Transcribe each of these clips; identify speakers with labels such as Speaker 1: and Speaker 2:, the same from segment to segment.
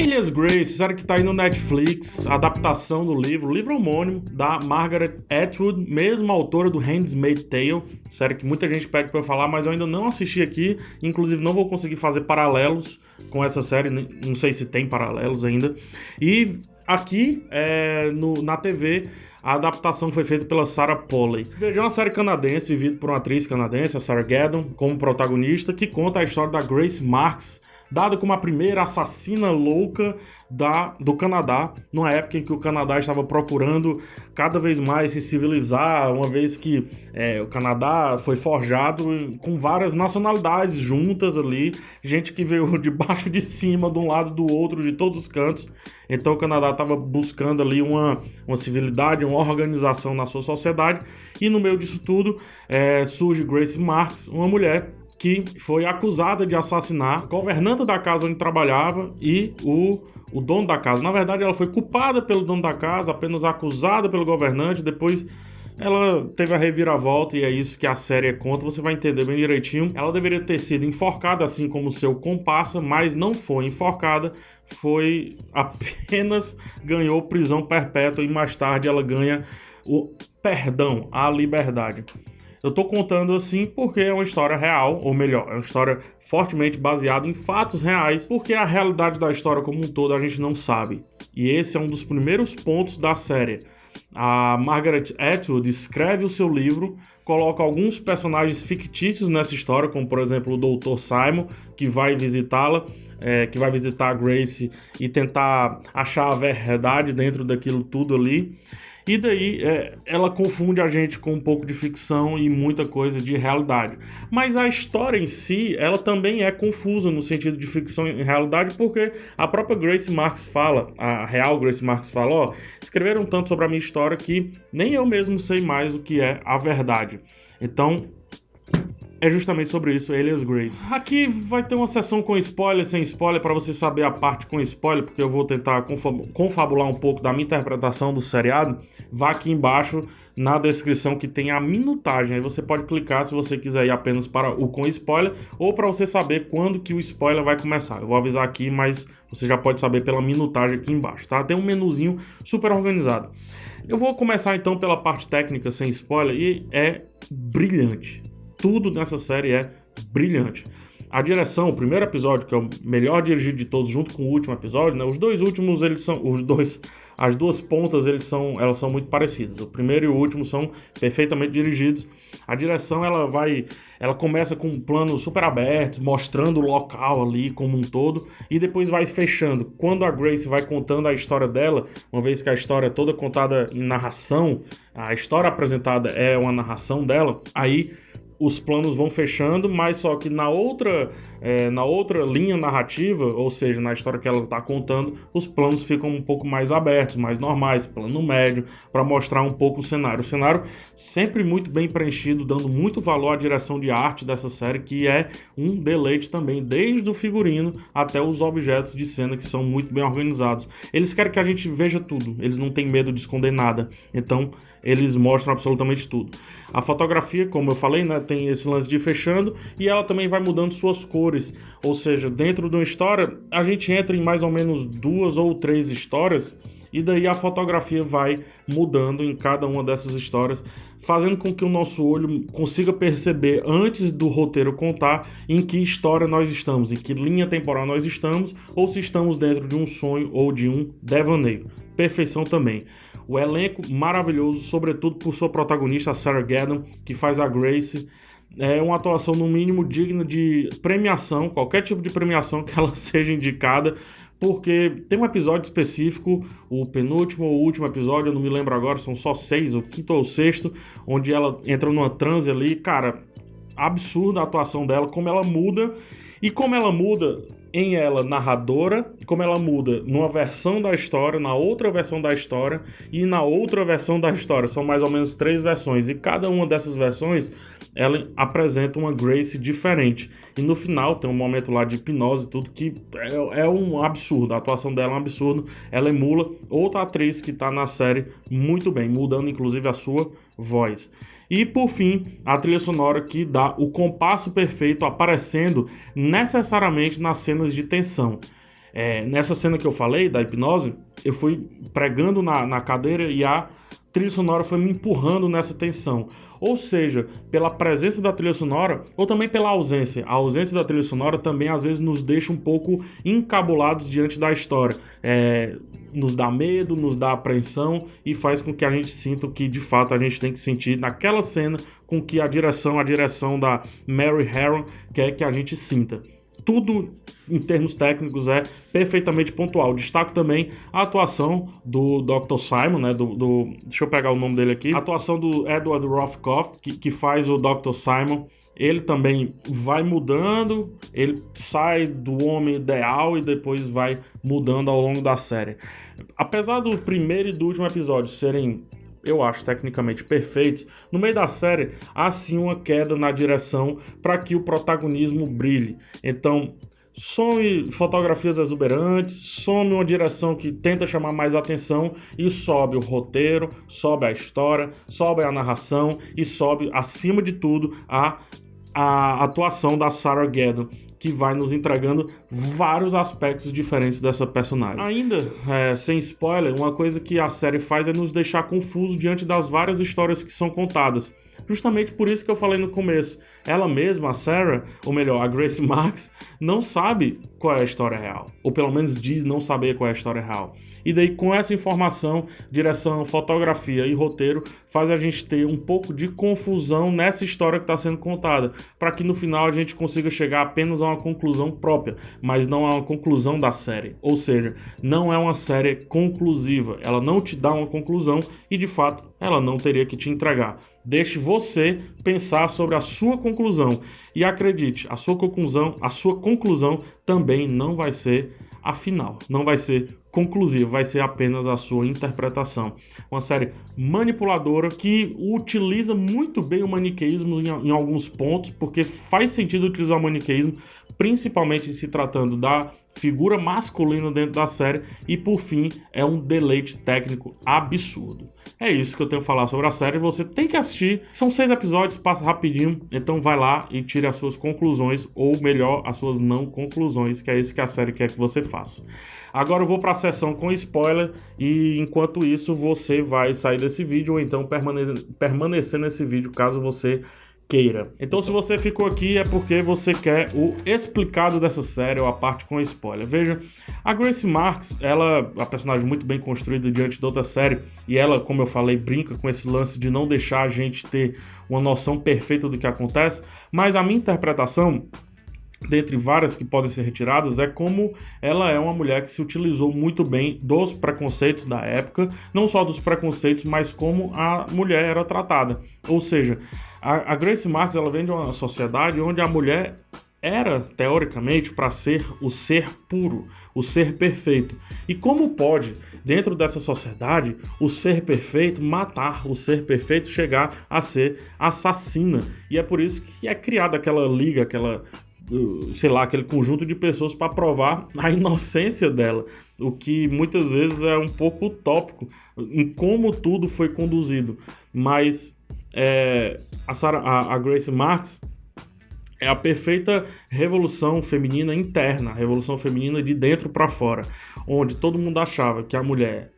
Speaker 1: Alias Grace, série que tá aí no Netflix, adaptação do livro homônimo da Margaret Atwood, mesma autora do Handmaid's Tale, série que muita gente pede pra eu falar, mas eu ainda não assisti aqui, inclusive não vou conseguir fazer paralelos com essa série, não sei se tem paralelos ainda. E aqui, na TV, a adaptação foi feita pela Sarah Polley. Veja, é uma série canadense, vivida por uma atriz canadense, a Sarah Gadon, como protagonista, que conta a história da Grace Marks, dada como a primeira assassina louca do Canadá, numa época em que o Canadá estava procurando cada vez mais se civilizar, uma vez que o Canadá foi forjado com várias nacionalidades juntas ali, gente que veio de baixo, de cima, de um lado, do outro, de todos os cantos. Então o Canadá estava buscando ali uma civilidade, uma organização na sua sociedade, e no meio disso tudo surge Grace Marks, uma mulher que foi acusada de assassinar a governanta da casa onde trabalhava e o dono da casa. Na verdade, ela foi culpada pelo dono da casa, apenas acusada pelo governante. Depois ela teve a reviravolta, e é isso que a série conta, você vai entender bem direitinho. Ela deveria ter sido enforcada, assim como seu comparsa, mas não foi enforcada, foi apenas ganhou prisão perpétua, e mais tarde ela ganha o perdão, a liberdade. Eu tô contando assim porque é uma história real, ou melhor, é uma história fortemente baseada em fatos reais, porque a realidade da história como um todo a gente não sabe. E esse é um dos primeiros pontos da série. A Margaret Atwood escreve o seu livro, coloca alguns personagens fictícios nessa história, como por exemplo o Dr. Simon, que vai visitá-la, que vai visitar a Grace e tentar achar a verdade dentro daquilo tudo ali. E daí ela confunde a gente com um pouco de ficção e muita coisa de realidade. Mas a história em si, ela também é confusa no sentido de ficção e realidade, porque a própria Grace Marks fala, a real Grace Marks fala, escreveram tanto sobre a minha história que nem eu mesmo sei mais o que é a verdade. Então, é justamente sobre isso, Alias Grace. Aqui vai ter uma sessão com spoiler, sem spoiler, para você saber a parte com spoiler, porque eu vou tentar confabular um pouco da minha interpretação do seriado. Vá aqui embaixo na descrição que tem a minutagem. Aí você pode clicar se você quiser ir apenas para o com spoiler, ou para você saber quando que o spoiler vai começar. Eu vou avisar aqui, mas você já pode saber pela minutagem aqui embaixo, tá? Tem um menuzinho super organizado. Eu vou começar então pela parte técnica, sem spoiler, e é brilhante. Tudo nessa série é brilhante. A direção, o primeiro episódio, que é o melhor dirigido de todos, junto com o último episódio, né? Os dois últimos, as duas pontas, elas são muito parecidas. O primeiro e o último são perfeitamente dirigidos. A direção, ela começa com um plano super aberto, mostrando o local ali como um todo, e depois vai fechando. Quando a Grace vai contando a história dela, uma vez que a história é toda contada em narração, a história apresentada é uma narração dela, aí os planos vão fechando, mas só que na outra linha narrativa, ou seja, na história que ela está contando, os planos ficam um pouco mais abertos, mais normais, plano médio, para mostrar um pouco o cenário. O cenário sempre muito bem preenchido, dando muito valor à direção de arte dessa série, que é um deleite também, desde o figurino até os objetos de cena, que são muito bem organizados. Eles querem que a gente veja tudo, eles não têm medo de esconder nada, então eles mostram absolutamente tudo. A fotografia, como eu falei, né, tem esse lance de ir fechando, e ela também vai mudando suas cores, ou seja, dentro de uma história a gente entra em mais ou menos 2 ou 3 histórias, e daí a fotografia vai mudando em cada uma dessas histórias, fazendo com que o nosso olho consiga perceber antes do roteiro contar em que história nós estamos, em que linha temporal nós estamos, ou se estamos dentro de um sonho ou de um devaneio. Perfeição também. O elenco maravilhoso, sobretudo por sua protagonista, a Sarah Gadon, que faz a Grace. É uma atuação no mínimo digna de premiação, qualquer tipo de premiação que ela seja indicada, porque tem um episódio específico, o penúltimo ou último episódio, eu não me lembro agora, são só 6, o quinto ou sexto, onde ela entra numa transe ali, cara, absurda a atuação dela, como ela muda, e como ela muda em ela narradora, como ela muda numa versão da história, na outra versão da história e na outra versão da história. São mais ou menos 3 versões, e cada uma dessas versões ela apresenta uma Grace diferente. E no final tem um momento lá de hipnose e tudo que é um absurdo. A atuação dela é um absurdo. Ela emula outra atriz que está na série muito bem, mudando inclusive a sua voz. E por fim, a trilha sonora que dá o compasso perfeito, aparecendo necessariamente nas cenas de tensão. Nessa cena que eu falei, da hipnose, eu fui pregando na cadeira e a trilha sonora foi me empurrando nessa tensão. Ou seja, pela presença da trilha sonora ou também pela ausência. A ausência da trilha sonora também às vezes nos deixa um pouco encabulados diante da história. Nos dá medo, nos dá apreensão e faz com que a gente sinta o que de fato a gente tem que sentir naquela cena, com que a direção da Mary Harron quer que a gente sinta. Tudo em termos técnicos é perfeitamente pontual. Destaco também a atuação do Dr. Simon, né? Deixa eu pegar o nome dele aqui. A atuação do Edward Rothkopf, que faz o Dr. Simon. Ele também vai mudando, ele sai do homem ideal e depois vai mudando ao longo da série. Apesar do primeiro e do último episódio serem, eu acho, tecnicamente perfeitos, no meio da série há sim uma queda na direção para que o protagonismo brilhe. Então, some fotografias exuberantes, some uma direção que tenta chamar mais atenção e sobe o roteiro, sobe a história, sobe a narração e sobe, acima de tudo, a atuação da Sarah Gadon, que vai nos entregando vários aspectos diferentes dessa personagem. Ainda, sem spoiler, uma coisa que a série faz é nos deixar confusos diante das várias histórias que são contadas. Justamente por isso que eu falei no começo. Ela mesma, a Sarah, ou melhor, a Grace Marks, não sabe qual é a história real. Ou pelo menos diz não saber qual é a história real. E daí, com essa informação, direção, fotografia e roteiro, faz a gente ter um pouco de confusão nessa história que está sendo contada, para que no final a gente consiga chegar apenas a uma conclusão própria, mas não a uma conclusão da série. Ou seja, não é uma série conclusiva. Ela não te dá uma conclusão e, de fato, ela não teria que te entregar. Deixe você pensar sobre a sua conclusão. E acredite, a sua conclusão também não vai ser a final. Não vai ser conclusiva, vai ser apenas a sua interpretação. Uma série manipuladora que utiliza muito bem o maniqueísmo em alguns pontos, porque faz sentido utilizar o maniqueísmo, principalmente se tratando da figura masculina dentro da série, e por fim é um deleite técnico absurdo. É isso que eu tenho a falar sobre a série. Você tem que assistir, são 6 episódios, passa rapidinho, então vai lá e tire as suas conclusões, ou melhor, as suas não conclusões, que é isso que a série quer que você faça. Agora eu vou para a sessão com spoiler, e enquanto isso você vai sair desse vídeo ou então permanecer nesse vídeo caso você queira. Então, se você ficou aqui é porque você quer o explicado dessa série ou a parte com spoiler. Veja, a Grace Marks, ela é uma personagem muito bem construída diante de outra série, e ela, como eu falei, brinca com esse lance de não deixar a gente ter uma noção perfeita do que acontece, mas a minha interpretação, dentre várias que podem ser retiradas, é como ela é uma mulher que se utilizou muito bem dos preconceitos da época, não só dos preconceitos, mas como a mulher era tratada. Ou seja, a Grace Marks, ela vem de uma sociedade onde a mulher era, teoricamente, para ser o ser puro, o ser perfeito. E como pode, dentro dessa sociedade, o ser perfeito matar, o ser perfeito chegar a ser assassina? E é por isso que é criada aquela liga, aquele conjunto de pessoas para provar a inocência dela, o que muitas vezes é um pouco utópico em como tudo foi conduzido. Mas a Grace Marks é a perfeita revolução feminina interna, a revolução feminina de dentro para fora, onde todo mundo achava que a mulher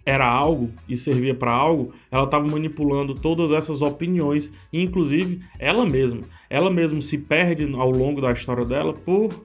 Speaker 1: era algo e servia para algo. Ela estava manipulando todas essas opiniões, e inclusive ela mesma se perde ao longo da história dela por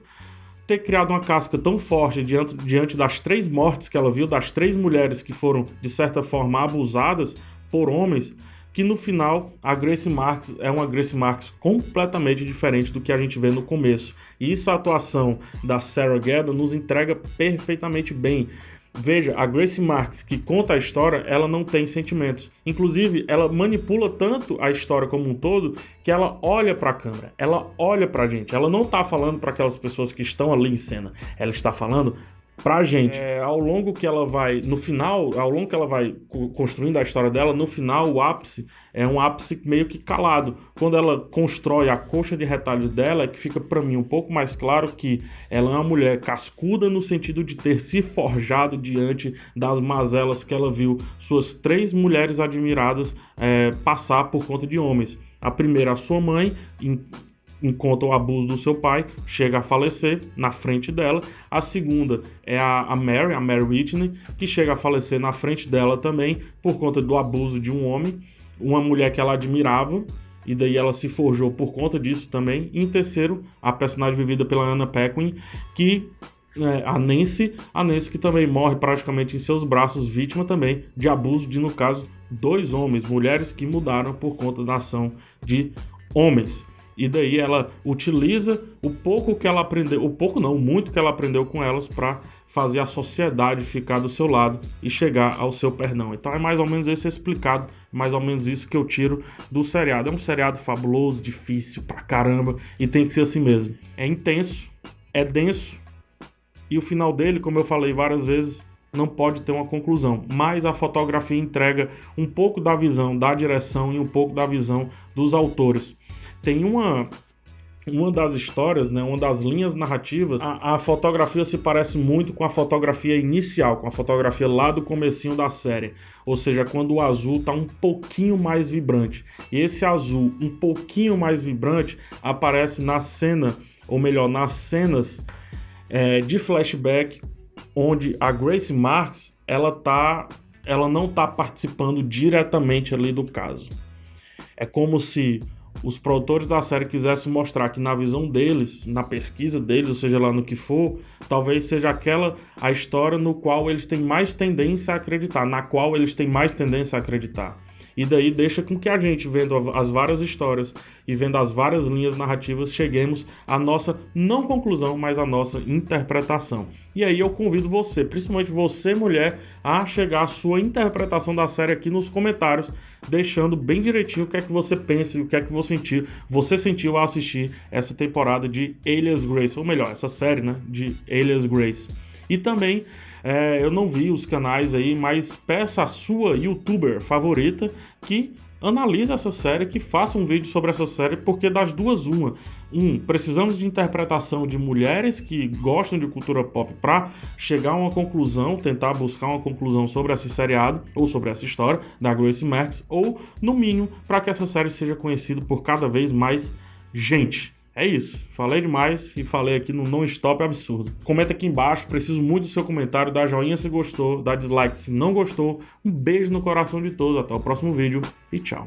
Speaker 1: ter criado uma casca tão forte diante das 3 mortes que ela viu, das 3 mulheres que foram, de certa forma, abusadas por homens, que no final a Grace Marks é uma Grace Marks completamente diferente do que a gente vê no começo. E isso, a atuação da Sarah Gadon nos entrega perfeitamente bem. Veja, a Grace Marks, que conta a história, ela não tem sentimentos. Inclusive, ela manipula tanto a história como um todo que ela olha para a câmera, ela olha para a gente. Ela não está falando para aquelas pessoas que estão ali em cena, ela está falando pra gente. Ao longo que ela vai construindo a história dela, no final o ápice é um ápice meio que calado. Quando ela constrói a coxa de retalhos dela, é que fica pra mim um pouco mais claro que ela é uma mulher cascuda no sentido de ter se forjado diante das mazelas que ela viu suas 3 mulheres admiradas passar por conta de homens. A primeira, a sua mãe, encontra o abuso do seu pai, chega a falecer na frente dela. A segunda é a Mary Whitney, que chega a falecer na frente dela também por conta do abuso de um homem, uma mulher que ela admirava, e daí ela se forjou por conta disso também. E em terceiro, a personagem vivida pela Anna Paquin, que a Nancy que também morre praticamente em seus braços, vítima também de abuso de, no caso, 2 homens, mulheres que mudaram por conta da ação de homens. E daí ela utiliza o pouco que ela aprendeu, o pouco não, o muito que ela aprendeu com elas para fazer a sociedade ficar do seu lado e chegar ao seu perdão. Então é mais ou menos esse explicado, mais ou menos isso que eu tiro do seriado. É um seriado fabuloso, difícil pra caramba e tem que ser assim mesmo. É intenso, é denso e o final dele, como eu falei várias vezes, não pode ter uma conclusão, mas a fotografia entrega um pouco da visão da direção e um pouco da visão dos autores. Tem uma das histórias, né, uma das linhas narrativas, a fotografia se parece muito com a fotografia inicial, com a fotografia lá do comecinho da série, ou seja, quando o azul está um pouquinho mais vibrante. E esse azul um pouquinho mais vibrante aparece na cena, ou melhor, nas cenas de flashback, onde a Grace Marks ela não está participando diretamente ali do caso. É como se os produtores da série quisessem mostrar que na visão deles, na pesquisa deles, ou seja lá no que for, talvez seja a história no qual eles têm mais tendência a acreditar, na qual eles têm mais tendência a acreditar. E daí deixa com que a gente, vendo as várias histórias e vendo as várias linhas narrativas, cheguemos à nossa, não conclusão, mas à nossa interpretação. E aí eu convido você, principalmente você, mulher, a chegar à sua interpretação da série aqui nos comentários, deixando bem direitinho o que é que você pensa e o que é que você sentiu ao assistir essa temporada de Alias Grace, ou melhor, essa série, né, de Alias Grace. E também, eu não vi os canais aí, mas peça a sua youtuber favorita que analise essa série, que faça um vídeo sobre essa série, porque das duas, precisamos de interpretação de mulheres que gostam de cultura pop para chegar a uma conclusão, tentar buscar uma conclusão sobre esse seriado, ou sobre essa história da Grace Marks, ou, no mínimo, para que essa série seja conhecida por cada vez mais gente. É isso, falei demais e falei aqui no Non-Stop Absurdo. Comenta aqui embaixo, preciso muito do seu comentário, dá joinha se gostou, dá dislike se não gostou. Um beijo no coração de todos, até o próximo vídeo e tchau.